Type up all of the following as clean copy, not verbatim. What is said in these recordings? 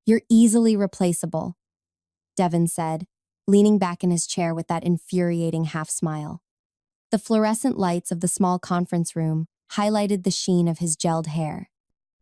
You're easily replaceable, Devin said, leaning back in his chair with that infuriating half-smile. The fluorescent lights of the small conference room highlighted the sheen of his gelled hair.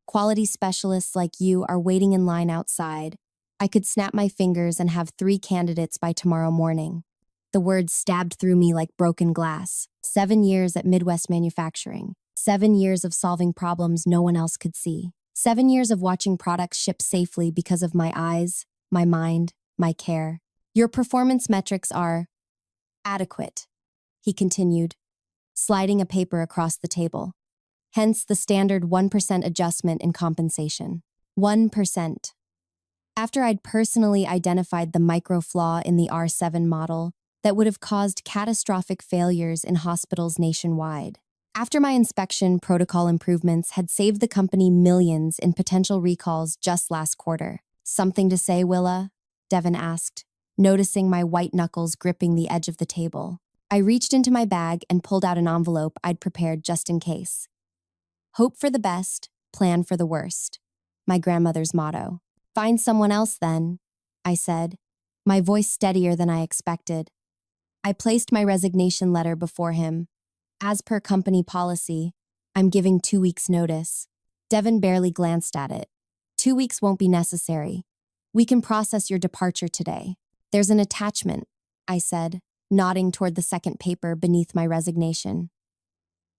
Quality specialists like you are waiting in line outside. I could snap my fingers and have 3 candidates by tomorrow morning. The words stabbed through me like broken glass. 7 years at Midwest Manufacturing. 7 years of solving problems no one else could see. 7 years of watching products ship safely because of my eyes, my mind, my care. Your performance metrics are adequate, he continued, sliding a paper across the table. Hence the standard 1% adjustment in compensation. 1%. After I'd personally identified the micro flaw in the R7 model that would have caused catastrophic failures in hospitals nationwide. After my inspection, protocol improvements had saved the company millions in potential recalls just last quarter. Something to say, Willa? Devin asked, noticing my white knuckles gripping the edge of the table. I reached into my bag and pulled out an envelope I'd prepared just in case. Hope for the best, plan for the worst. My grandmother's motto. Find someone else then, I said, my voice steadier than I expected. I placed my resignation letter before him. As per company policy, I'm giving 2 weeks' notice. Devin barely glanced at it. 2 weeks won't be necessary. We can process your departure today. There's an attachment, I said, nodding toward the second paper beneath my resignation.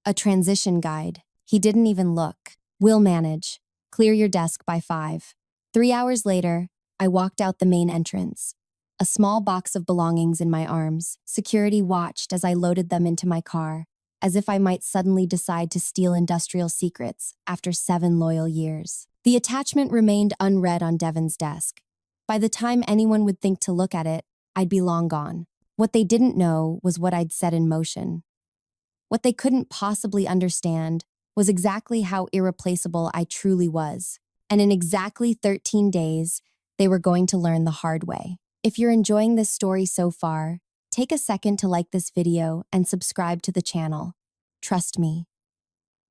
A transition guide. He didn't even look. We'll manage. Clear your desk by 5. 3 hours later, I walked out the main entrance. A small box of belongings in my arms. Security watched as I loaded them into my car, as if I might suddenly decide to steal industrial secrets after 7 loyal years. The attachment remained unread on Devin's desk. By the time anyone would think to look at it, I'd be long gone. What they didn't know was what I'd set in motion. What they couldn't possibly understand was exactly how irreplaceable I truly was. And in exactly 13 days, they were going to learn the hard way. If you're enjoying this story so far, take a second to like this video and subscribe to the channel. Trust me.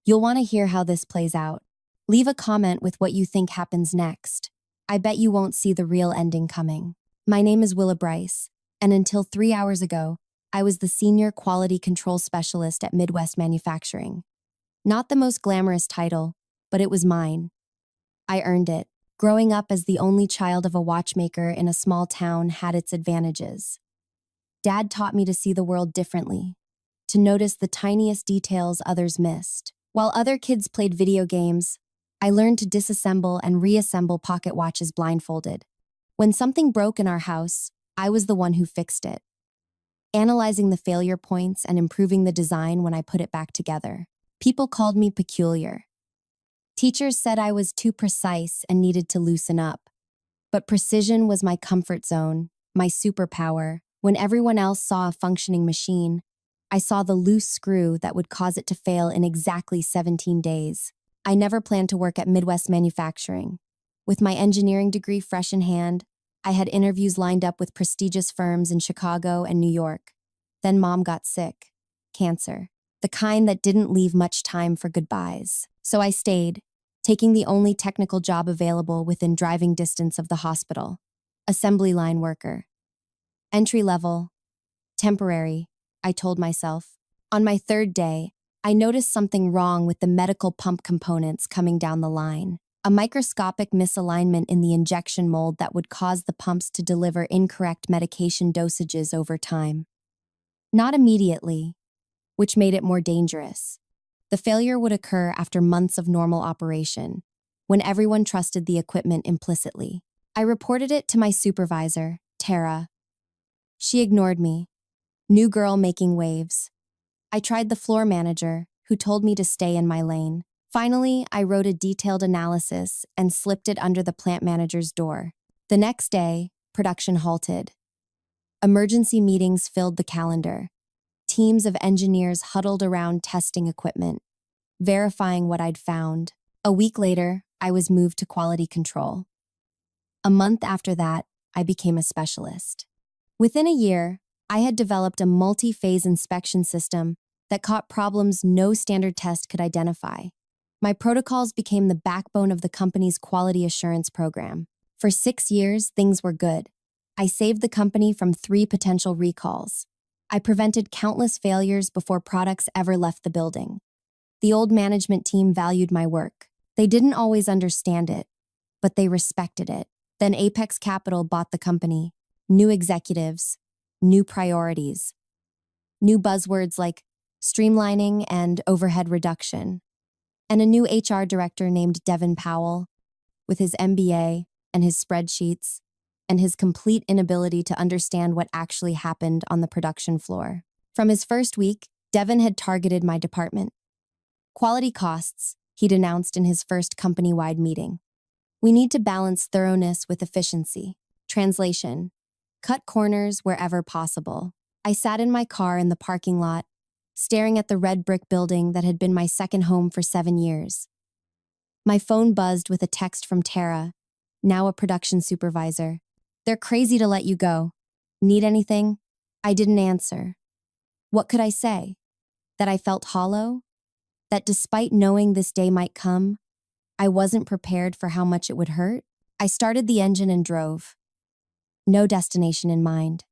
You'll want to hear how this plays out. Leave a comment with what you think happens next. I bet you won't see the real ending coming. My name is Willa Bryce, and until 3 hours ago, I was the Senior Quality Control Specialist at Midwest Manufacturing. Not the most glamorous title, but it was mine. I earned it. Growing up as the only child of a watchmaker in a small town had its advantages. Dad taught me to see the world differently, to notice the tiniest details others missed. While other kids played video games, I learned to disassemble and reassemble pocket watches blindfolded. When something broke in our house, I was the one who fixed it, analyzing the failure points and improving the design when I put it back together. People called me peculiar. Teachers said I was too precise and needed to loosen up. But precision was my comfort zone, my superpower. When everyone else saw a functioning machine, I saw the loose screw that would cause it to fail in exactly 17 days. I never planned to work at Midwest Manufacturing. With my engineering degree fresh in hand, I had interviews lined up with prestigious firms in Chicago and New York. Then Mom got sick. Cancer. The kind that didn't leave much time for goodbyes. So I stayed, taking the only technical job available within driving distance of the hospital. Assembly line worker. Entry level. Temporary, I told myself. On my 3rd day, I noticed something wrong with the medical pump components coming down the line. A microscopic misalignment in the injection mold that would cause the pumps to deliver incorrect medication dosages over time. Not immediately, which made it more dangerous. The failure would occur after months of normal operation, when everyone trusted the equipment implicitly. I reported it to my supervisor, Tara. She ignored me. New girl making waves. I tried the floor manager, who told me to stay in my lane. Finally, I wrote a detailed analysis and slipped it under the plant manager's door. The next day, production halted. Emergency meetings filled the calendar. Teams of engineers huddled around testing equipment, verifying what I'd found. A week later, I was moved to quality control. A month after that, I became a specialist. Within a year, I had developed a multi-phase inspection system that caught problems no standard test could identify. My protocols became the backbone of the company's quality assurance program. For 6 years, things were good. I saved the company from 3 potential recalls. I prevented countless failures before products ever left the building. The old management team valued my work. They didn't always understand it, but they respected it. Then Apex Capital bought the company. New executives, new priorities, new buzzwords like streamlining and overhead reduction, and a new HR director named Devin Powell, with his MBA and his spreadsheets, and his complete inability to understand what actually happened on the production floor. From his first week, Devin had targeted my department. Quality costs, he'd announced in his first company-wide meeting. We need to balance thoroughness with efficiency. Translation: cut corners wherever possible. I sat in my car in the parking lot, staring at the red brick building that had been my second home for 7 years. My phone buzzed with a text from Tara, now a production supervisor. "They're crazy to let you go. Need anything?" I didn't answer. What could I say? That I felt hollow? That despite knowing this day might come, I wasn't prepared for how much it would hurt? I started the engine and drove. No destination in mind.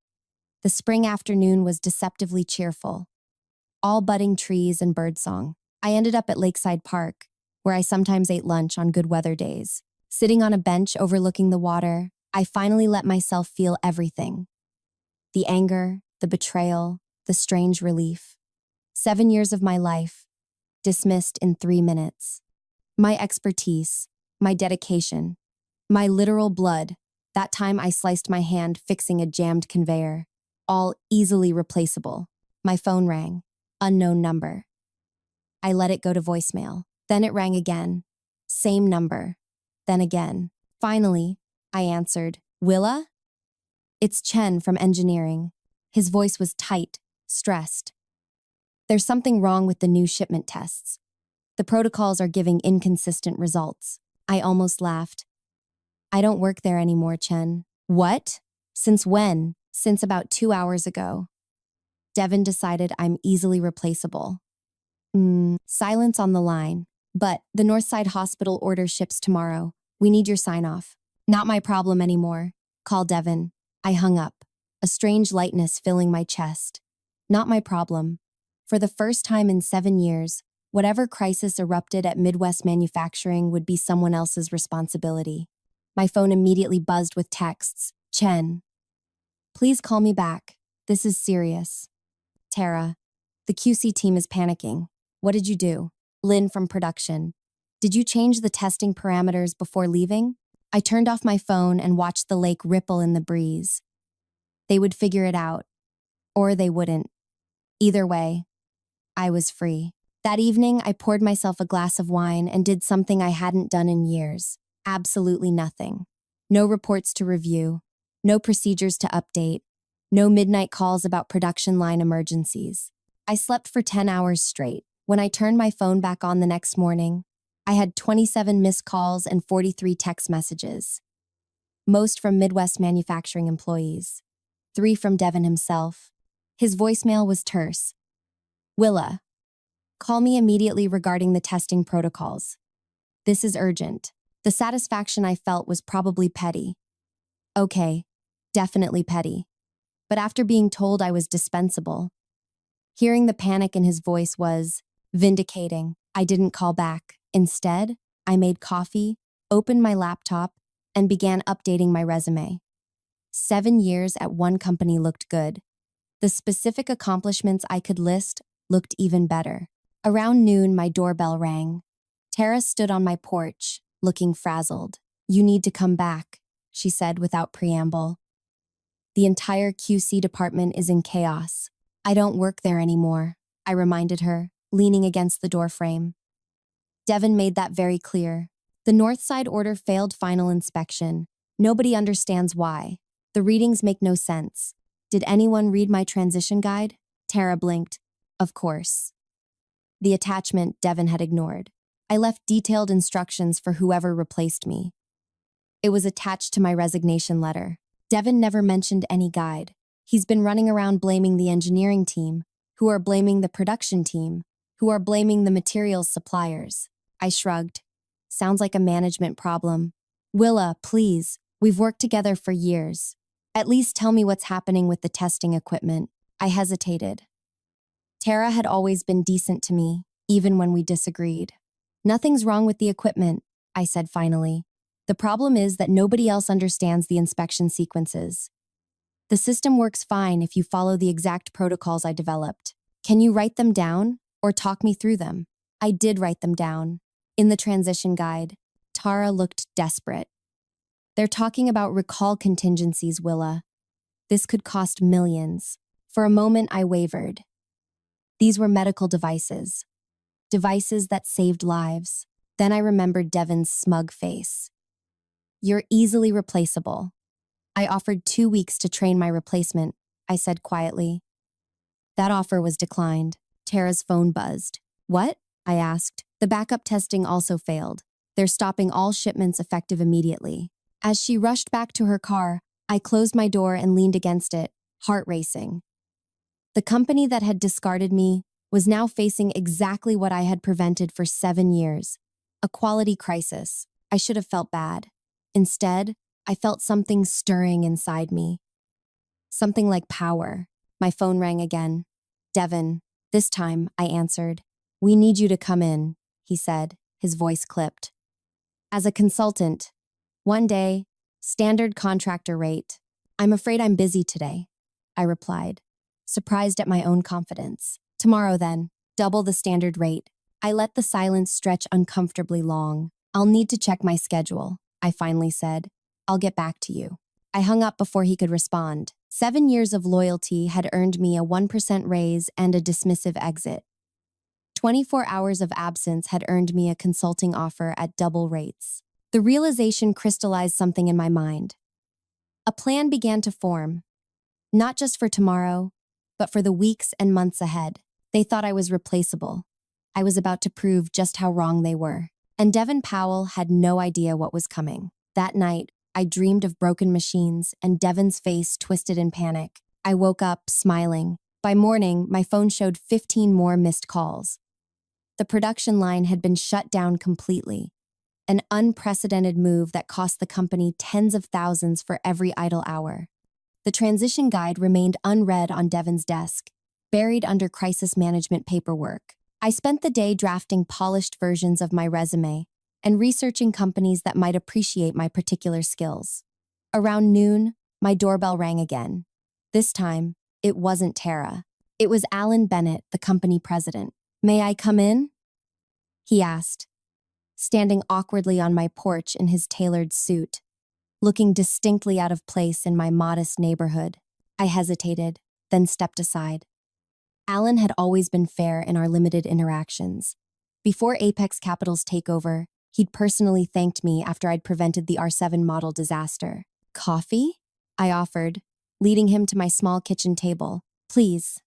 The spring afternoon was deceptively cheerful. All budding trees and birdsong. I ended up at Lakeside Park, where I sometimes ate lunch on good weather days. Sitting on a bench overlooking the water, I finally let myself feel everything. The anger, the betrayal, the strange relief. 7 years of my life, dismissed in 3 minutes. My expertise, my dedication, my literal blood, that time I sliced my hand fixing a jammed conveyor, all easily replaceable. My phone rang. Unknown number. I let it go to voicemail. Then it rang again. Same number. Then again. Finally, I answered. "Willa?" "It's Chen from engineering." His voice was tight, stressed. "There's something wrong with the new shipment tests. The protocols are giving inconsistent results." I almost laughed. "I don't work there anymore, Chen." "What? Since when?" "Since about 2 hours ago." Devin decided I'm easily replaceable. Silence on the line. "But the Northside Hospital order ships tomorrow. We need your sign-off." "Not my problem anymore." "Call Devin." I hung up, a strange lightness filling my chest. Not my problem. For the first time in 7 years, whatever crisis erupted at Midwest Manufacturing would be someone else's responsibility. My phone immediately buzzed with texts. "Chen. Please call me back. This is serious." "Tara. The QC team is panicking." "What did you do?" "Lynn from production. Did you change the testing parameters before leaving?" I turned off my phone and watched the lake ripple in the breeze. They would figure it out. Or they wouldn't. Either way, I was free. That evening, I poured myself a glass of wine and did something I hadn't done in years. Absolutely nothing. No reports to review. No procedures to update. No midnight calls about production line emergencies. I slept for 10 hours straight. When I turned my phone back on the next morning, I had 27 missed calls and 43 text messages. Most from Midwest Manufacturing employees. 3 from Devin himself. His voicemail was terse. "Willa. Call me immediately regarding the testing protocols. This is urgent." The satisfaction I felt was probably petty. Okay, definitely petty. But after being told I was dispensable, hearing the panic in his voice was vindicating. I didn't call back. Instead, I made coffee, opened my laptop, and began updating my resume. 7 years at one company looked good. The specific accomplishments I could list looked even better. Around noon, my doorbell rang. Tara stood on my porch, looking frazzled. "You need to come back," she said without preamble. "The entire QC department is in chaos." "I don't work there anymore," I reminded her, leaning against the doorframe. Devin made that very clear. The Northside order failed final inspection. Nobody understands why. The readings make no sense. Did anyone read my transition guide? Tara blinked. Of course. The attachment Devin had ignored. I left detailed instructions for whoever replaced me. It was attached to my resignation letter. Devin never mentioned any guide. He's been running around blaming the engineering team, who are blaming the production team, who are blaming the materials suppliers. I shrugged. Sounds like a management problem. "Willa, please, We've worked together for years. At least tell me what's happening with the testing equipment. I hesitated. Tara had always been decent to me, even when we disagreed. Nothing's wrong with the equipment, I said finally. The problem is that nobody else understands the inspection sequences. The system works fine if you follow the exact protocols I developed. Can you write them down or talk me through them? I did write them down. In the transition guide, Tara looked desperate. They're talking about recall contingencies, Willa. This could cost millions. For a moment, I wavered. These were medical devices. Devices that saved lives. Then I remembered Devon's smug face. You're easily replaceable. I offered 2 weeks to train my replacement, I said quietly. That offer was declined. Tara's phone buzzed. What? I asked. The backup testing also failed. They're stopping all shipments effective immediately. As she rushed back to her car, I closed my door and leaned against it, heart racing. The company that had discarded me was now facing exactly what I had prevented for 7 years. A quality crisis. I should have felt bad. Instead, I felt something stirring inside me. Something like power. My phone rang again. Devon. This time, I answered. We need you to come in, he said, his voice clipped. As a consultant. One day, standard contractor rate. I'm afraid I'm busy today, I replied, surprised at my own confidence. Tomorrow then, double the standard rate. I let the silence stretch uncomfortably long. I'll need to check my schedule, I finally said. I'll get back to you. I hung up before he could respond. 7 years of loyalty had earned me a 1% raise and a dismissive exit. 24 hours of absence had earned me a consulting offer at double rates. The realization crystallized something in my mind. A plan began to form, not just for tomorrow, but for the weeks and months ahead. They thought I was replaceable. I was about to prove just how wrong they were. And Devon Powell had no idea what was coming. That night, I dreamed of broken machines and Devon's face twisted in panic. I woke up smiling. By morning, my phone showed 15 more missed calls. The production line had been shut down completely. An unprecedented move that cost the company tens of thousands for every idle hour. The transition guide remained unread on Devon's desk, buried under crisis management paperwork. I spent the day drafting polished versions of my resume and researching companies that might appreciate my particular skills. Around noon, my doorbell rang again. This time, it wasn't Tara. It was Alan Bennett, the company president. May I come in? He asked, standing awkwardly on my porch in his tailored suit, looking distinctly out of place in my modest neighborhood. I hesitated, then stepped aside. Alan had always been fair in our limited interactions. Before Apex Capital's takeover, he'd personally thanked me after I'd prevented the R7 model disaster. Coffee? I offered, leading him to my small kitchen table. Please.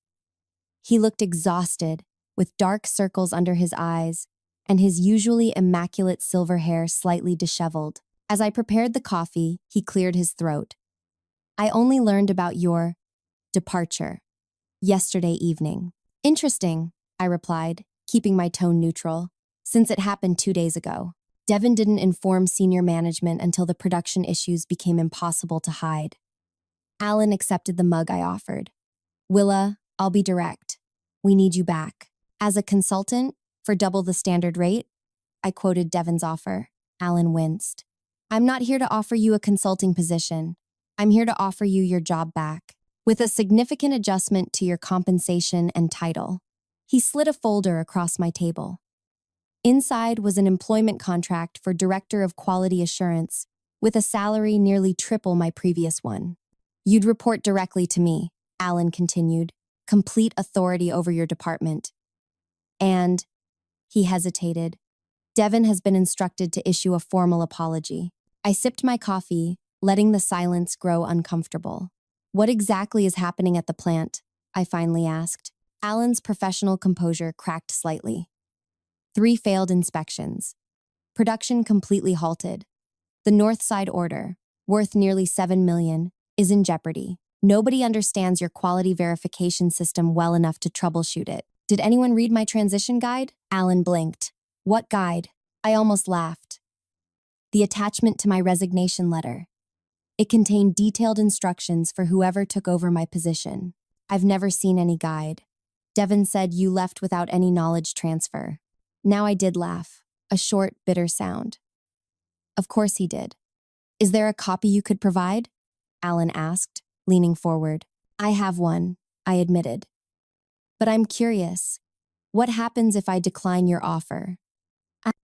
He looked exhausted, with dark circles under his eyes, and his usually immaculate silver hair slightly disheveled. As I prepared the coffee, he cleared his throat. I only learned about your departure yesterday evening. Interesting, I replied, keeping my tone neutral, since it happened 2 days ago. Devon didn't inform senior management until the production issues became impossible to hide. Alan accepted the mug I offered. Willa, I'll be direct. We need you back. As a consultant, for double the standard rate, I quoted Devon's offer. Alan winced. I'm not here to offer you a consulting position. I'm here to offer you your job back, with a significant adjustment to your compensation and title. He slid a folder across my table. Inside was an employment contract for Director of Quality Assurance, with a salary nearly triple my previous one. You'd report directly to me, Alan continued, complete authority over your department. And, he hesitated, Devon has been instructed to issue a formal apology. I sipped my coffee, letting the silence grow uncomfortable. What exactly is happening at the plant? I finally asked. Alan's professional composure cracked slightly. 3 failed inspections. Production completely halted. The North Side order, worth nearly $7 million, is in jeopardy. Nobody understands your quality verification system well enough to troubleshoot it. Did anyone read my transition guide? Alan blinked. What guide? I almost laughed. The attachment to my resignation letter. It contained detailed instructions for whoever took over my position. I've never seen any guide. Devin said you left without any knowledge transfer. Now I did laugh, a short, bitter sound. Of course he did. Is there a copy you could provide? Alan asked, leaning forward. I have one, I admitted. But I'm curious. What happens if I decline your offer?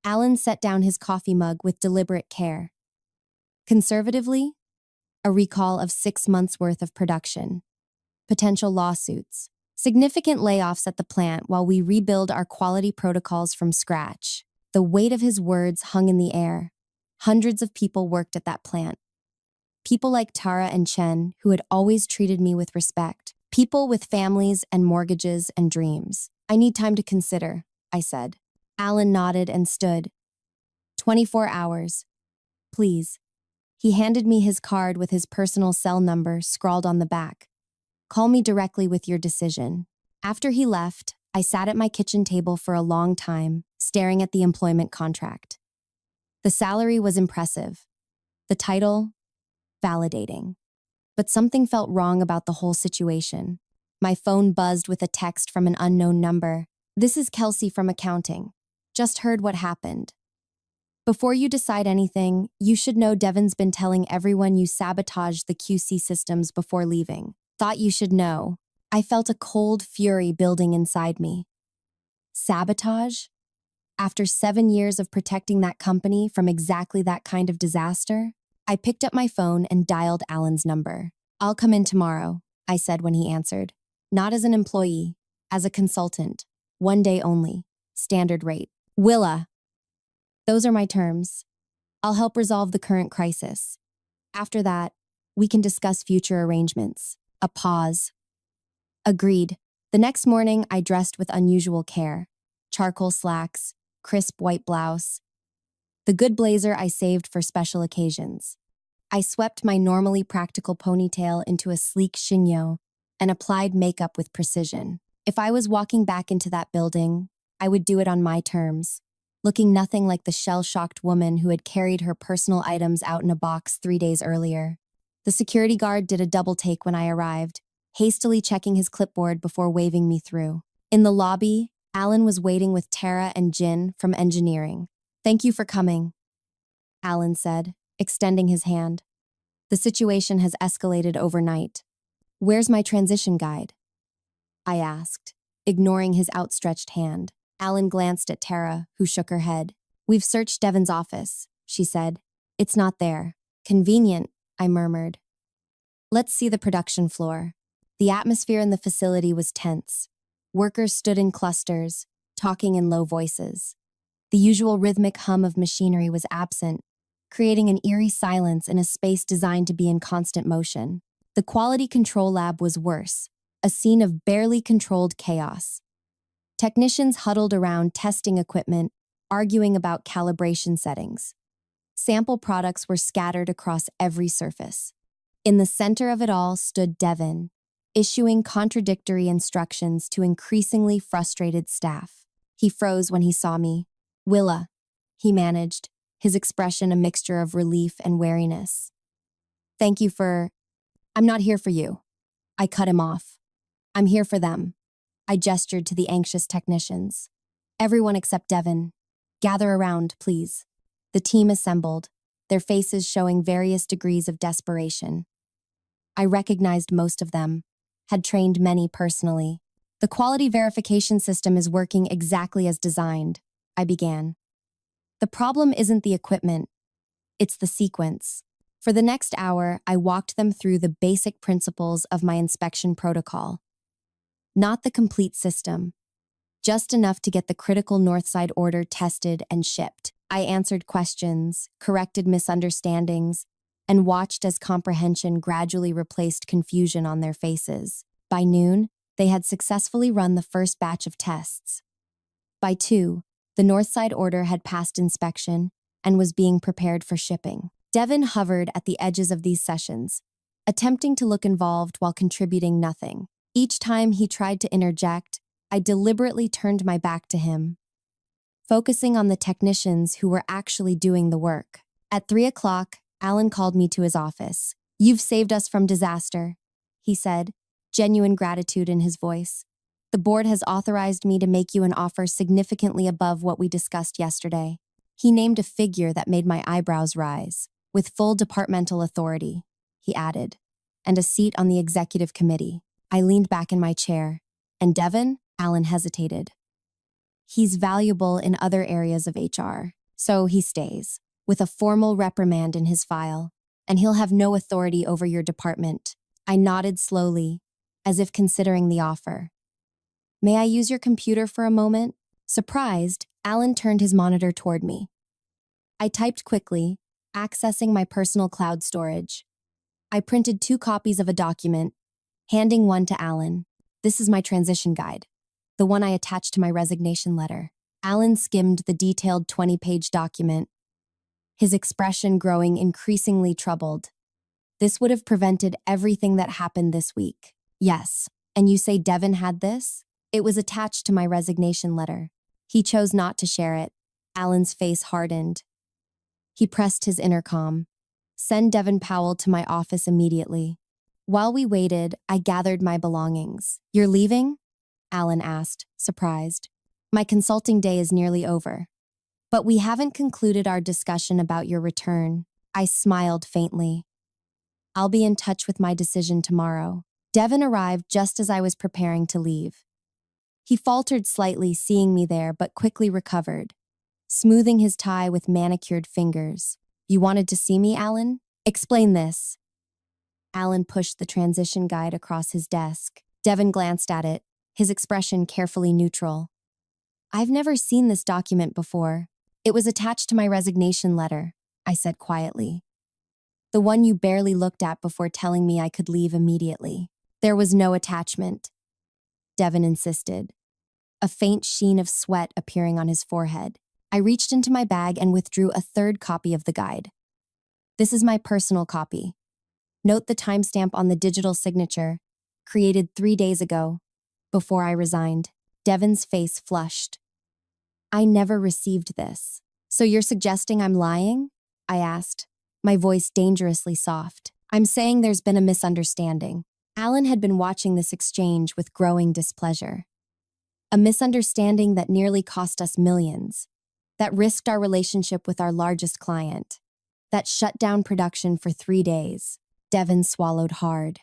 Alan set down his coffee mug with deliberate care. Conservatively, a recall of 6 months' worth of production, potential lawsuits, significant layoffs at the plant while we rebuild our quality protocols from scratch. The weight of his words hung in the air. Hundreds of people worked at that plant. People like Tara and Chen, who had always treated me with respect. People with families and mortgages and dreams. I need time to consider, I said. Alan nodded and stood. 24 hours. Please. He handed me his card with his personal cell number scrawled on the back. Call me directly with your decision. After he left, I sat at my kitchen table for a long time, staring at the employment contract. The salary was impressive. The title, validating. But something felt wrong about the whole situation. My phone buzzed with a text from an unknown number. This is Kelsey from accounting. Just heard what happened. Before you decide anything, you should know Devin's been telling everyone you sabotaged the QC systems before leaving. Thought you should know. I felt a cold fury building inside me. Sabotage? After 7 years of protecting that company from exactly that kind of disaster? I picked up my phone and dialed Alan's number. I'll come in tomorrow, I said when he answered. Not as an employee, as a consultant. 1 day only. Standard rate. Willa. Those are my terms. I'll help resolve the current crisis. After that, we can discuss future arrangements. A pause. Agreed. The next morning, I dressed with unusual care. Charcoal slacks, crisp white blouse. The good blazer I saved for special occasions. I swept my normally practical ponytail into a sleek chignon and applied makeup with precision. If I was walking back into that building, I would do it on my terms, looking nothing like the shell-shocked woman who had carried her personal items out in a box 3 days earlier. The security guard did a double take when I arrived, hastily checking his clipboard before waving me through. In the lobby, Alan was waiting with Tara and Jin from engineering. Thank you for coming, Alan said, extending his hand. The situation has escalated overnight. Where's my transition guide? I asked, ignoring his outstretched hand. Alan glanced at Tara, who shook her head. We've searched Devin's office, she said. It's not there. Convenient, I murmured. Let's see the production floor. The atmosphere in the facility was tense. Workers stood in clusters, talking in low voices. The usual rhythmic hum of machinery was absent, creating an eerie silence in a space designed to be in constant motion. The quality control lab was worse, a scene of barely controlled chaos. Technicians huddled around testing equipment, arguing about calibration settings. Sample products were scattered across every surface. In the center of it all stood Devin, issuing contradictory instructions to increasingly frustrated staff. He froze when he saw me. Willa, he managed, his expression a mixture of relief and wariness. Thank you for... I'm not here for you. I cut him off. I'm here for them. I gestured to the anxious technicians. Everyone except Devin. Gather around, please. The team assembled, their faces showing various degrees of desperation. I recognized most of them, had trained many personally. The quality verification system is working exactly as designed, I began. The problem isn't the equipment, it's the sequence. For the next hour, I walked them through the basic principles of my inspection protocol. Not the complete system, just enough to get the critical Northside order tested and shipped. I answered questions, corrected misunderstandings, and watched as comprehension gradually replaced confusion on their faces. By noon, they had successfully run the first batch of tests. By 2, the Northside order had passed inspection and was being prepared for shipping. Devin hovered at the edges of these sessions, attempting to look involved while contributing nothing. Each time he tried to interject, I deliberately turned my back to him, focusing on the technicians who were actually doing the work. At 3 o'clock, Alan called me to his office. You've saved us from disaster, he said, genuine gratitude in his voice. The board has authorized me to make you an offer significantly above what we discussed yesterday. He named a figure that made my eyebrows rise. With full departmental authority, he added, and a seat on the executive committee. I leaned back in my chair. And Devin? Alan hesitated. He's valuable in other areas of HR, so he stays, with a formal reprimand in his file, and he'll have no authority over your department. I nodded slowly, as if considering the offer. May I use your computer for a moment? Surprised, Alan turned his monitor toward me. I typed quickly, accessing my personal cloud storage. I printed 2 copies of a document, handing one to Alan. This is my transition guide, the one I attached to my resignation letter. Alan skimmed the detailed 20-page document, his expression growing increasingly troubled. This would have prevented everything that happened this week. Yes, and you say Devin had this? It was attached to my resignation letter. He chose not to share it. Alan's face hardened. He pressed his intercom. Send Devin Powell to my office immediately. While we waited, I gathered my belongings. You're leaving? Alan asked, surprised. My consulting day is nearly over. But we haven't concluded our discussion about your return. I smiled faintly. I'll be in touch with my decision tomorrow. Devin arrived just as I was preparing to leave. He faltered slightly seeing me there, but quickly recovered, smoothing his tie with manicured fingers. You wanted to see me, Alan? Explain this. Alan pushed the transition guide across his desk. Devin glanced at it, his expression carefully neutral. I've never seen this document before. It was attached to my resignation letter, I said quietly. The one you barely looked at before telling me I could leave immediately. There was no attachment, Devin insisted, a faint sheen of sweat appearing on his forehead. I reached into my bag and withdrew a 3rd copy of the guide. This is my personal copy. Note the timestamp on the digital signature, created 3 days ago, before I resigned. Devin's face flushed. I never received this. So you're suggesting I'm lying? I asked, my voice dangerously soft. I'm saying there's been a misunderstanding. Alan had been watching this exchange with growing displeasure. A misunderstanding that nearly cost us millions, that risked our relationship with our largest client, that shut down production for 3 days. Devin swallowed hard.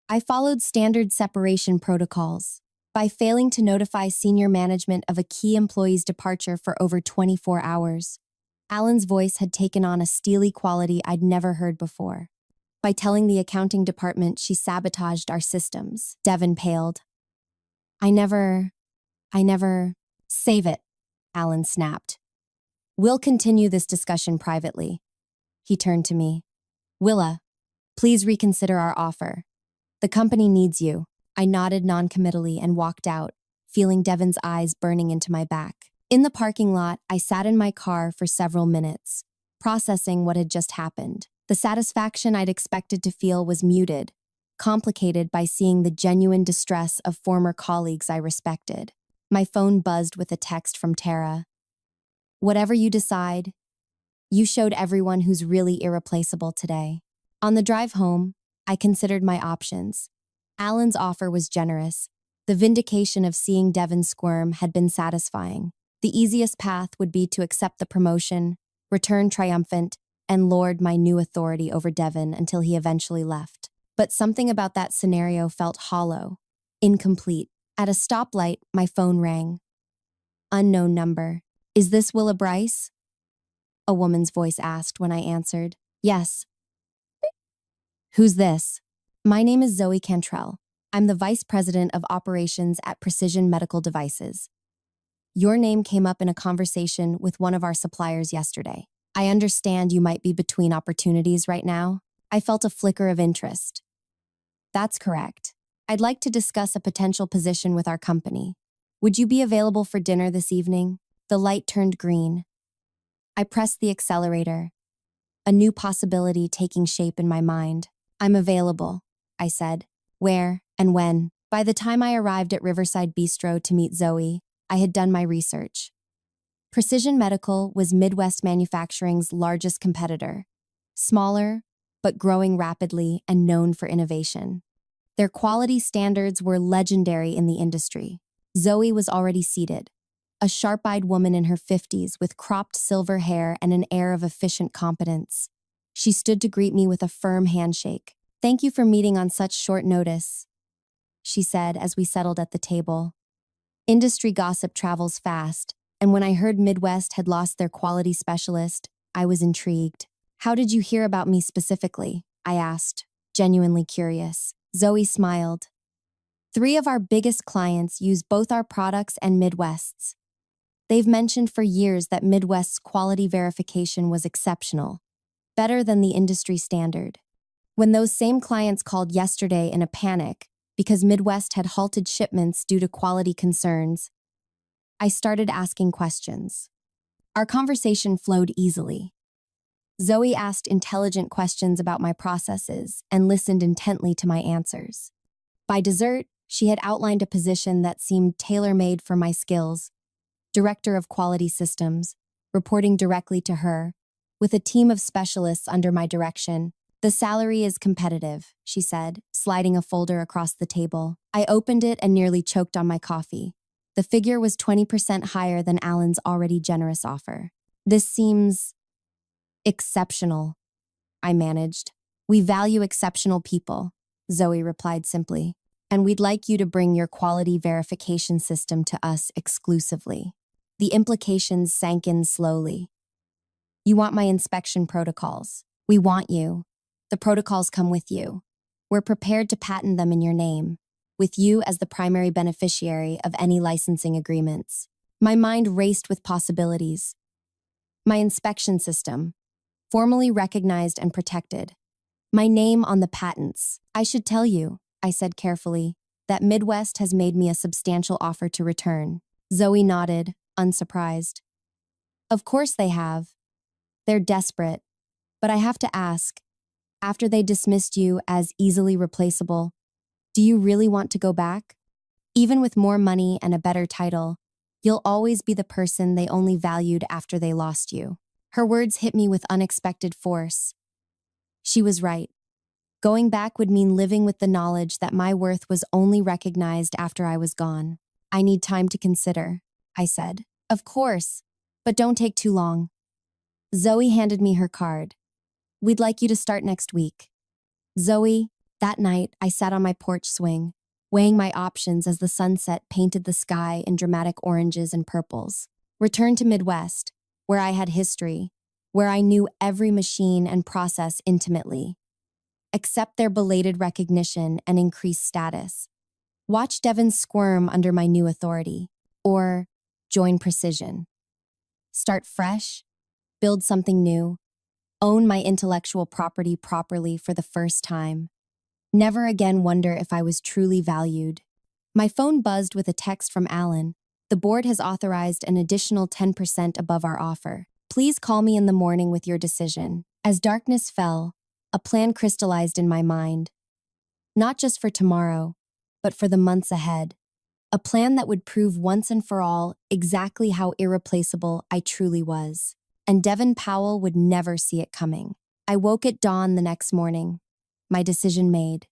I followed standard separation protocols. By failing to notify senior management of a key employee's departure for over 24 hours, Alan's voice had taken on a steely quality I'd never heard before. By telling the accounting department she sabotaged our systems, Devin paled. I never... Save it, Alan snapped. We'll continue this discussion privately. He turned to me. Willa, please reconsider our offer. The company needs you. I nodded noncommittally and walked out, feeling Devin's eyes burning into my back. In the parking lot, I sat in my car for several minutes, processing what had just happened. The satisfaction I'd expected to feel was muted, complicated by seeing the genuine distress of former colleagues I respected. My phone buzzed with a text from Tara. Whatever you decide, you showed everyone who's really irreplaceable today. On the drive home, I considered my options. Alan's offer was generous. The vindication of seeing Devin squirm had been satisfying. The easiest path would be to accept the promotion, return triumphant, and lord my new authority over Devin until he eventually left. But something about that scenario felt hollow, incomplete. At a stoplight, my phone rang. Unknown number. Is this Willa Bryce? A woman's voice asked when I answered. Yes. Who's this? My name is Zoe Cantrell. I'm the Vice President of Operations at Precision Medical Devices. Your name came up in a conversation with one of our suppliers yesterday. I understand you might be between opportunities right now. I felt a flicker of interest. That's correct. I'd like to discuss a potential position with our company. Would you be available for dinner this evening? The light turned green. I pressed the accelerator, a new possibility taking shape in my mind. I'm available, I said. Where and when? By the time I arrived at Riverside Bistro to meet Zoe, I had done my research. Precision Medical was Midwest Manufacturing's largest competitor. Smaller, but growing rapidly and known for innovation. Their quality standards were legendary in the industry. Zoe was already seated, a sharp-eyed woman in her 50s with cropped silver hair and an air of efficient competence. She stood to greet me with a firm handshake. "Thank you for meeting on such short notice," she said as we settled at the table. Industry gossip travels fast, and when I heard Midwest had lost their quality specialist, I was intrigued. "How did you hear about me specifically?" I asked, genuinely curious. Zoe smiled. "Three of our biggest clients use both our products and Midwest's. They've mentioned for years that Midwest's quality verification was exceptional, better than the industry standard. When those same clients called yesterday in a panic because Midwest had halted shipments due to quality concerns, I started asking questions. Our conversation flowed easily. Zoe asked intelligent questions about my processes and listened intently to my answers. By dessert, she had outlined a position that seemed tailor-made for my skills: Director of Quality Systems, reporting directly to her, with a team of specialists under my direction. "The salary is competitive," she said, sliding a folder across the table. I opened it and nearly choked on my coffee. The figure was 20% higher than Alan's already generous offer. "This seems exceptional," I managed. "We value exceptional people," Zoe replied simply, "and we'd like you to bring your quality verification system to us exclusively." The implications sank in slowly. "You want my inspection protocols. We want you. The protocols come with you. We're prepared to patent them in your name, with you as the primary beneficiary of any licensing agreements." My mind raced with possibilities. My inspection system, formally recognized and protected. My name on the patents. "I should tell you," I said carefully, "that Midwest has made me a substantial offer to return." Zoe nodded, unsurprised. "Of course they have. They're desperate. But I have to ask, after they dismissed you as easily replaceable, do you really want to go back? Even with more money and a better title, you'll always be the person they only valued after they lost you." Her words hit me with unexpected force. She was right. Going back would mean living with the knowledge that my worth was only recognized after I was gone. "I need time to consider," I said. "Of course, but don't take too long." Zoe handed me her card. "We'd like you to start next week." Zoe, that night I sat on my porch swing, weighing my options as the sunset painted the sky in dramatic oranges and purples. Return to Midwest, where I had history, where I knew every machine and process intimately. Accept their belated recognition and increased status. Watch Devon squirm under my new authority. Or join Precision. Start fresh, build something new, own my intellectual property properly for the first time. Never again wonder if I was truly valued. My phone buzzed with a text from Alan. "The board has authorized an additional 10% above our offer. Please call me in the morning with your decision." As darkness fell, a plan crystallized in my mind. Not just for tomorrow, but for the months ahead. A plan that would prove once and for all exactly how irreplaceable I truly was. And Devon Powell would never see it coming. I woke at dawn the next morning, my decision made.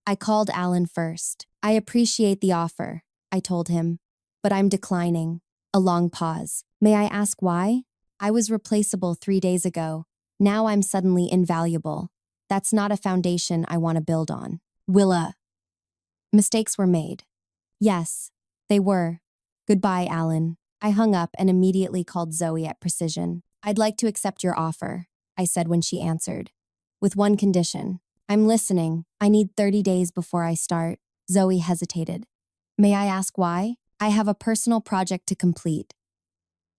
I called Alan first. "I appreciate the offer," I told him, "but I'm declining." A long pause. "May I ask why?" "I was replaceable 3 days ago. Now I'm suddenly invaluable. That's not a foundation I want to build on." "Willa." Mistakes were made. Yes, they were. Goodbye, Alan. I hung up and immediately called Zoe at Precision. "I'd like to accept your offer," I said when she answered. "With one condition." "I'm listening. I need 30 days before I start." Zoe hesitated. "May I ask why?" "I have a personal project to complete,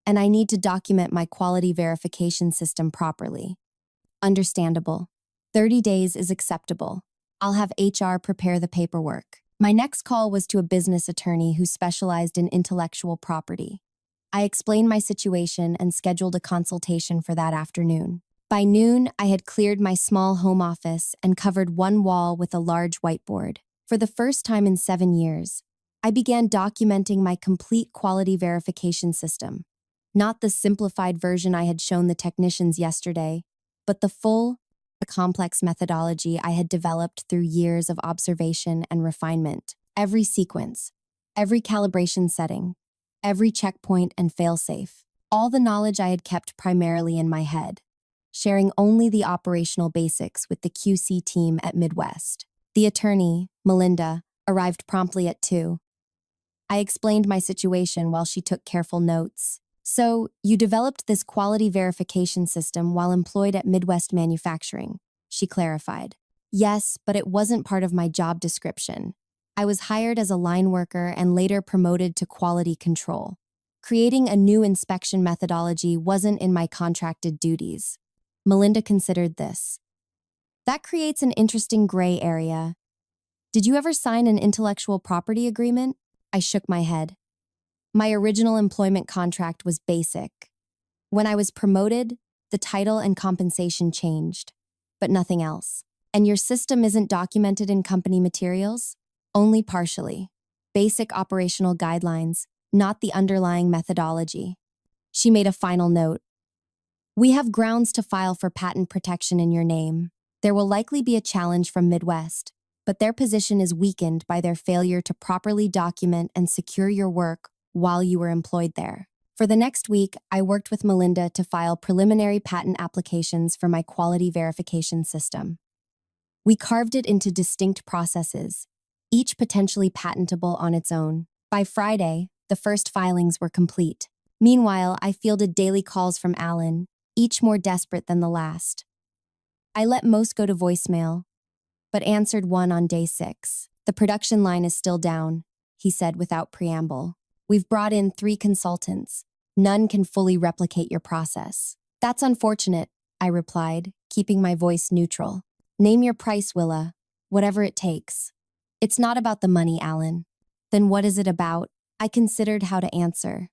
and I need to document my quality verification system properly." "Understandable. 30 days is acceptable. I'll have HR prepare the paperwork." My next call was to a business attorney who specialized in intellectual property. I explained my situation and scheduled a consultation for that afternoon. By noon, I had cleared my small home office and covered one wall with a large whiteboard. For the first time in 7 years, I began documenting my complete quality verification system. Not the simplified version I had shown the technicians yesterday, but the full, A complex methodology I had developed through years of observation and refinement. Every sequence, every calibration setting, every checkpoint and failsafe. All the knowledge I had kept primarily in my head, sharing only the operational basics with the QC team at Midwest. The attorney, Melinda, arrived promptly at 2. I explained my situation while she took careful notes. So, you developed this quality verification system while employed at Midwest Manufacturing, she clarified. Yes, but it wasn't part of my job description. I was hired as a line worker and later promoted to quality control. Creating a new inspection methodology wasn't in my contracted duties. Melinda considered this. That creates an interesting gray area. Did you ever sign an intellectual property agreement? I shook my head. My original employment contract was basic. When I was promoted, the title and compensation changed, but nothing else. And your system isn't documented in company materials? Only partially. Basic operational guidelines, not the underlying methodology. She made a final note. We have grounds to file for patent protection in your name. There will likely be a challenge from Midwest, but their position is weakened by their failure to properly document and secure your work while you were employed there. For the next week, I worked with Melinda to file preliminary patent applications for my quality verification system. We carved it into distinct processes, each potentially patentable on its own. By Friday, the first filings were complete. Meanwhile, I fielded daily calls from Alan, each more desperate than the last. I let most go to voicemail, but answered one on day 6. The production line is still down, he said without preamble. We've brought in 3 consultants. None can fully replicate your process. That's unfortunate, I replied, keeping my voice neutral. Name your price, Willa, whatever it takes. It's not about the money, Alan. Then what is it about? I considered how to answer.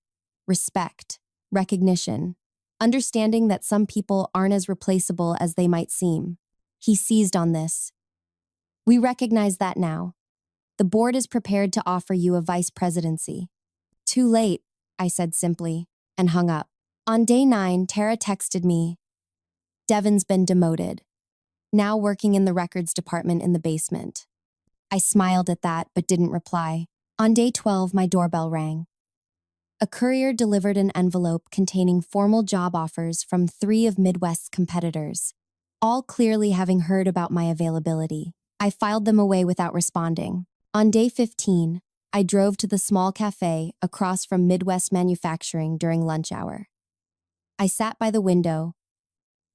Respect, recognition, understanding that some people aren't as replaceable as they might seem. He seized on this. We recognize that now. The board is prepared to offer you a vice presidency. Too late, I said simply, and hung up. On day 9, Tara texted me. Devin's been demoted. Now working in the records department in the basement. I smiled at that, but didn't reply. On day 12, my doorbell rang. A courier delivered an envelope containing formal job offers from 3 of Midwest's competitors, all clearly having heard about my availability. I filed them away without responding. On day 15, I drove to the small cafe across from Midwest Manufacturing during lunch hour. I sat by the window,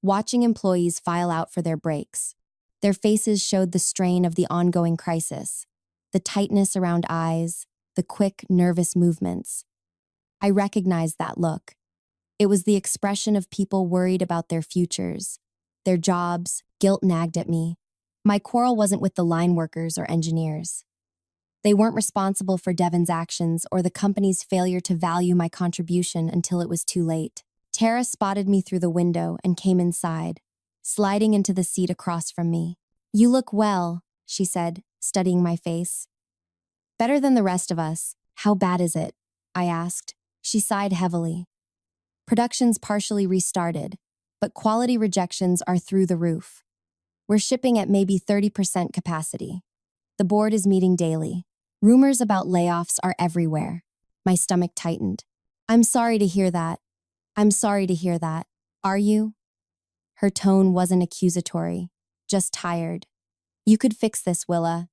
watching employees file out for their breaks. Their faces showed the strain of the ongoing crisis, the tightness around eyes, the quick, nervous movements. I recognized that look. It was the expression of people worried about their futures, their jobs. Guilt nagged at me. My quarrel wasn't with the line workers or engineers. They weren't responsible for Devin's actions or the company's failure to value my contribution until it was too late. Tara spotted me through the window and came inside, sliding into the seat across from me. You look well, she said, studying my face. Better than the rest of us. How bad is it? I asked. She sighed heavily. Production's partially restarted, but quality rejections are through the roof. We're shipping at maybe 30% capacity. The board is meeting daily. Rumors about layoffs are everywhere. My stomach tightened. I'm sorry to hear that. I'm sorry to hear that. Are you? Her tone wasn't accusatory, just tired. You could fix this, Willa.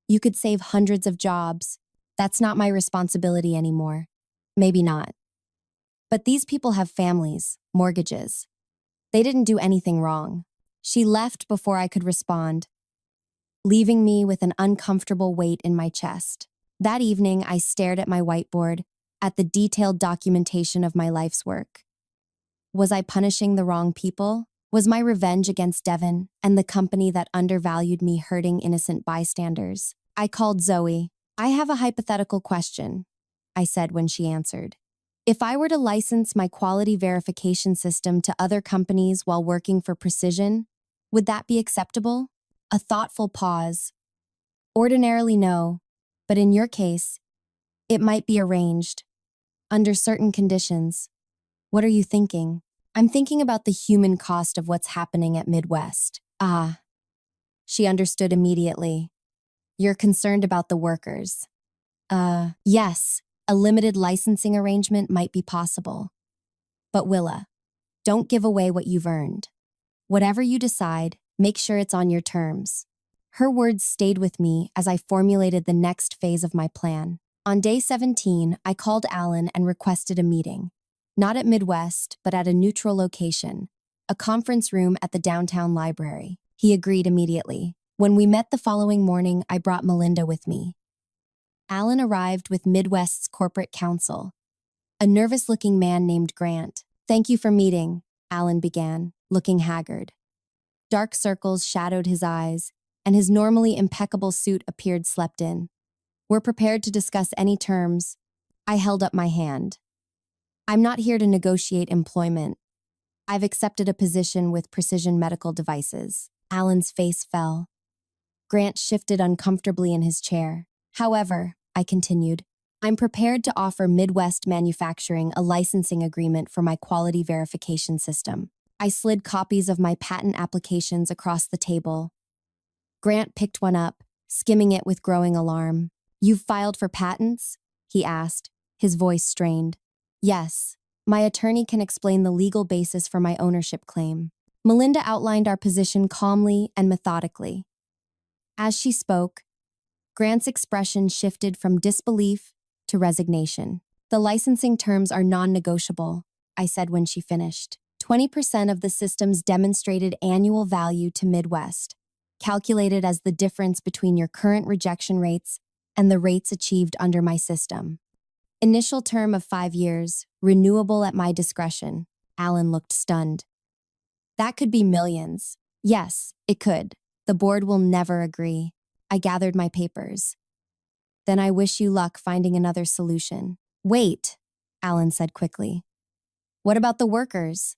You could save hundreds of jobs. That's not my responsibility anymore. Maybe not. But these people have families, mortgages. They didn't do anything wrong. She left before I could respond, leaving me with an uncomfortable weight in my chest. That evening, I stared at my whiteboard, at the detailed documentation of my life's work. Was I punishing the wrong people? Was my revenge against Devin and the company that undervalued me hurting innocent bystanders? I called Zoe. I have a hypothetical question, I said when she answered. If I were to license my quality verification system to other companies while working for Precision, would that be acceptable? A thoughtful pause. Ordinarily no, but in your case, it might be arranged. Under certain conditions. What are you thinking? I'm thinking about the human cost of what's happening at Midwest. Ah, she understood immediately. You're concerned about the workers. Yes, a limited licensing arrangement might be possible. But Willa, don't give away what you've earned. Whatever you decide, make sure it's on your terms. Her words stayed with me as I formulated the next phase of my plan. On day 17, I called Alan and requested a meeting. Not at Midwest, but at a neutral location, a conference room at the downtown library. He agreed immediately. When we met the following morning, I brought Melinda with me. Alan arrived with Midwest's corporate counsel, a nervous-looking man named Grant. "Thank you for meeting," Alan began, looking haggard. Dark circles shadowed his eyes, and his normally impeccable suit appeared slept in. "We're prepared to discuss any terms." I held up my hand. "I'm not here to negotiate employment. I've accepted a position with Precision Medical Devices." Alan's face fell. Grant shifted uncomfortably in his chair. "However," I continued, "I'm prepared to offer Midwest Manufacturing a licensing agreement for my quality verification system." I slid copies of my patent applications across the table. Grant picked one up, skimming it with growing alarm. "You've filed for patents?" he asked, his voice strained. "Yes. My attorney can explain the legal basis for my ownership claim." Melinda outlined our position calmly and methodically. As she spoke, Grant's expression shifted from disbelief to resignation. "The licensing terms are non-negotiable," I said when she finished. 20% of the system's demonstrated annual value to Midwest, calculated as the difference between your current rejection rates and the rates achieved under my system. Initial term of 5 years, renewable at my discretion." Alan looked stunned. "That could be millions." "Yes, it could. The board will never agree." I gathered my papers. "Then I wish you luck finding another solution." "Wait," Alan said quickly. "What about the workers?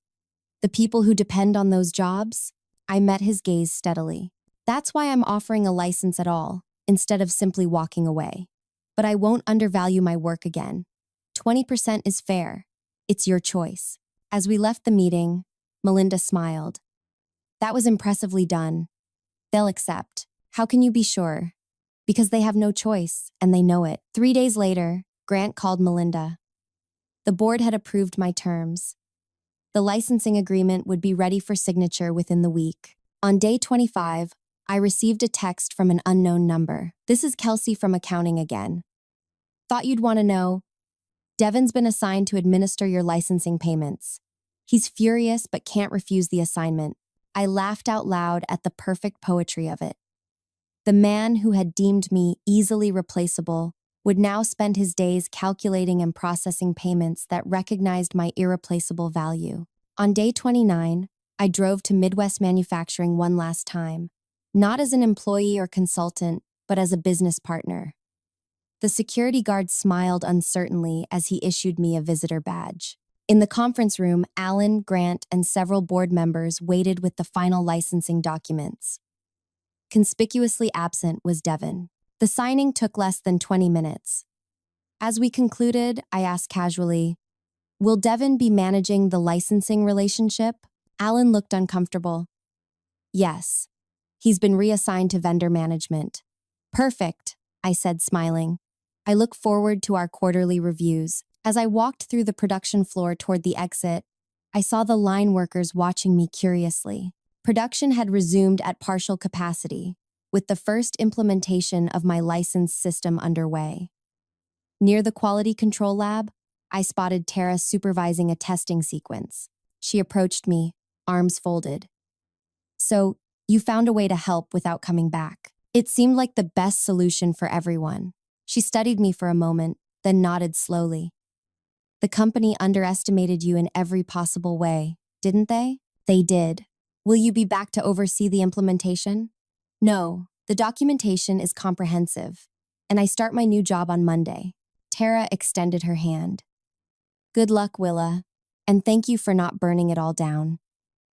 The people who depend on those jobs?" I met his gaze steadily. "That's why I'm offering a license at all, instead of simply walking away. But I won't undervalue my work again. 20% is fair. It's your choice." As we left the meeting, Melinda smiled. "That was impressively done. They'll accept." "How can you be sure?" "Because they have no choice, and they know it." 3 days later, Grant called Melinda. The board had approved my terms. The licensing agreement would be ready for signature within the week. On day 25, I received a text from an unknown number. "This is Kelsey from accounting again. Thought you'd want to know. Devin's been assigned to administer your licensing payments. He's furious but can't refuse the assignment." I laughed out loud at the perfect poetry of it. The man who had deemed me easily replaceable would now spend his days calculating and processing payments that recognized my irreplaceable value. On day 29, I drove to Midwest Manufacturing one last time, not as an employee or consultant, but as a business partner. The security guard smiled uncertainly as he issued me a visitor badge. In the conference room, Alan, Grant, and several board members waited with the final licensing documents. Conspicuously absent was Devin. The signing took less than 20 minutes. As we concluded, I asked casually, "Will Devin be managing the licensing relationship?" Alan looked uncomfortable. "Yes. He's been reassigned to vendor management." "Perfect," I said, smiling. "I look forward to our quarterly reviews." As I walked through the production floor toward the exit, I saw the line workers watching me curiously. Production had resumed at partial capacity, with the first implementation of my licensed system underway. Near the quality control lab, I spotted Tara supervising a testing sequence. She approached me, arms folded. "So, you found a way to help without coming back." It seemed like the best solution for everyone. She studied me for a moment, then nodded slowly. "The company underestimated you in every possible way, didn't they?" "They did." "Will you be back to oversee the implementation?" "No, the documentation is comprehensive, and I start my new job on Monday." Tara extended her hand. "Good luck, Willa, and thank you for not burning it all down."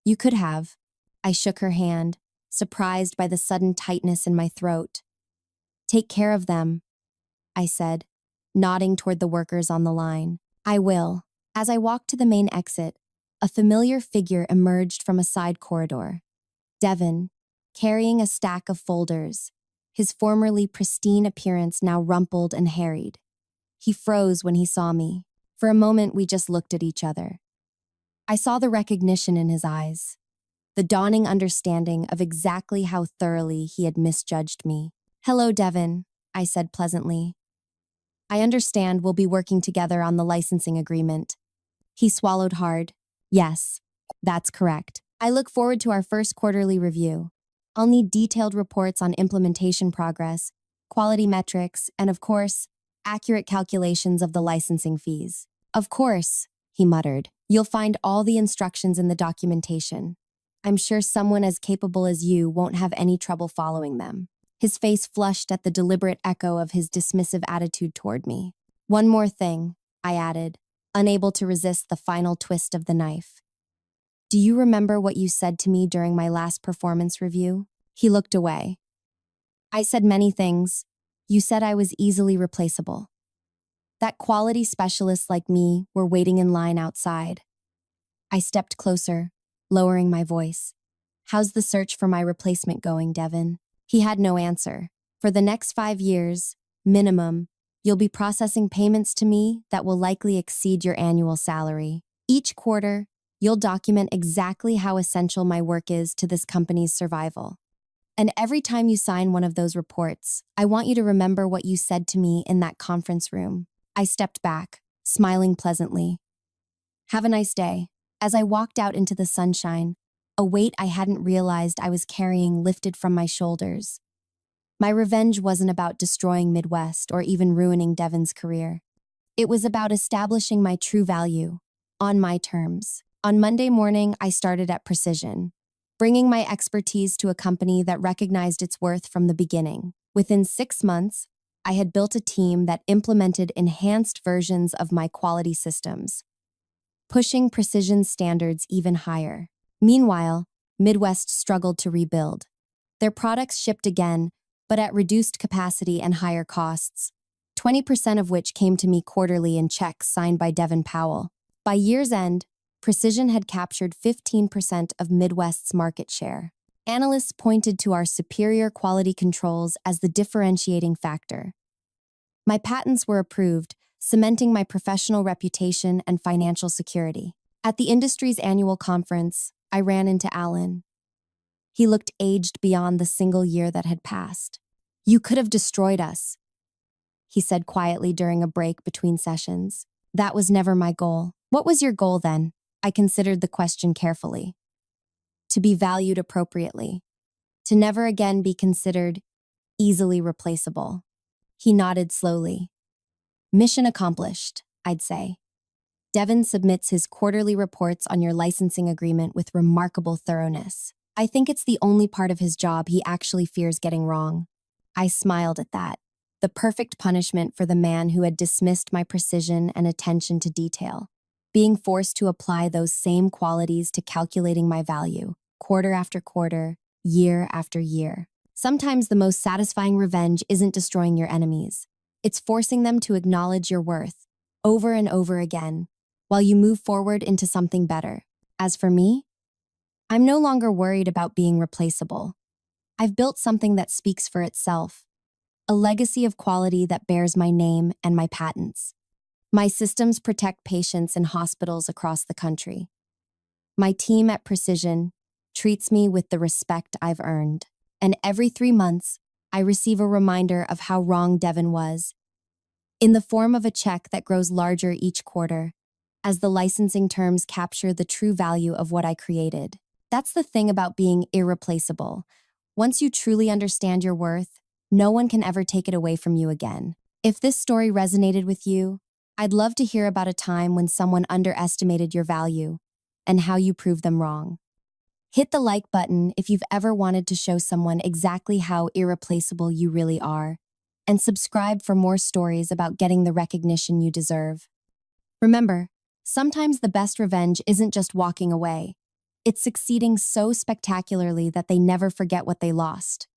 "You could have." I shook her hand, surprised by the sudden tightness in my throat. "Take care of them," I said, nodding toward the workers on the line. "I will." As I walked to the main exit, a familiar figure emerged from a side corridor. "Devin, carrying a stack of folders, his formerly pristine appearance now rumpled and harried. He froze when he saw me. For a moment, we just looked at each other. I saw the recognition in his eyes, the dawning understanding of exactly how thoroughly he had misjudged me. "Hello, Devin," I said pleasantly. "I understand we'll be working together on the licensing agreement." He swallowed hard. "Yes, that's correct. I look forward to our first quarterly review. I'll need detailed reports on implementation progress, quality metrics, and of course, accurate calculations of the licensing fees." "Of course," he muttered. "You'll find all the instructions in the documentation. I'm sure someone as capable as you won't have any trouble following them." His face flushed at the deliberate echo of his dismissive attitude toward me. "One more thing," I added, unable to resist the final twist of the knife. "Do you remember what you said to me during my last performance review?" He looked away. "I said many things. You said I was easily replaceable. That quality specialists like me were waiting in line outside." I stepped closer, lowering my voice. "How's the search for my replacement going, Devin?" He had no answer. "For the next 5 years, minimum, you'll be processing payments to me that will likely exceed your annual salary. Each quarter, you'll document exactly how essential my work is to this company's survival. And every time you sign one of those reports, I want you to remember what you said to me in that conference room." I stepped back, smiling pleasantly. "Have a nice day." As I walked out into the sunshine, a weight I hadn't realized I was carrying lifted from my shoulders. My revenge wasn't about destroying Midwest or even ruining Devin's career. It was about establishing my true value, on my terms. On Monday morning, I started at Precision, bringing my expertise to a company that recognized its worth from the beginning. Within 6 months, I had built a team that implemented enhanced versions of my quality systems, pushing Precision standards even higher. Meanwhile, Midwest struggled to rebuild. Their products shipped again, but at reduced capacity and higher costs, 20% of which came to me quarterly in checks signed by Devin Powell. By year's end, Precision had captured 15% of Midwest's market share. Analysts pointed to our superior quality controls as the differentiating factor. My patents were approved, cementing my professional reputation and financial security. At the industry's annual conference, I ran into Alan. He looked aged beyond the single year that had passed. "You could have destroyed us," he said quietly during a break between sessions. "That was never my goal." "What was your goal then?" I considered the question carefully. "To be valued appropriately. To never again be considered easily replaceable." He nodded slowly. "Mission accomplished, I'd say." Devin submits his quarterly reports on your licensing agreement with remarkable thoroughness. I think it's the only part of his job he actually fears getting wrong. I smiled at that. The perfect punishment for the man who had dismissed my precision and attention to detail. Being forced to apply those same qualities to calculating my value, quarter after quarter, year after year. Sometimes the most satisfying revenge isn't destroying your enemies. It's forcing them to acknowledge your worth, over and over again, while you move forward into something better. As for me, I'm no longer worried about being replaceable. I've built something that speaks for itself, a legacy of quality that bears my name and my patents. My systems protect patients in hospitals across the country. My team at Precision treats me with the respect I've earned. And every 3 months, I receive a reminder of how wrong Devin was, in the form of a check that grows larger each quarter, as the licensing terms capture the true value of what I created. That's the thing about being irreplaceable. Once you truly understand your worth, no one can ever take it away from you again. If this story resonated with you, I'd love to hear about a time when someone underestimated your value and how you proved them wrong. Hit the like button if you've ever wanted to show someone exactly how irreplaceable you really are, and subscribe for more stories about getting the recognition you deserve. Remember, sometimes the best revenge isn't just walking away. It's succeeding so spectacularly that they never forget what they lost.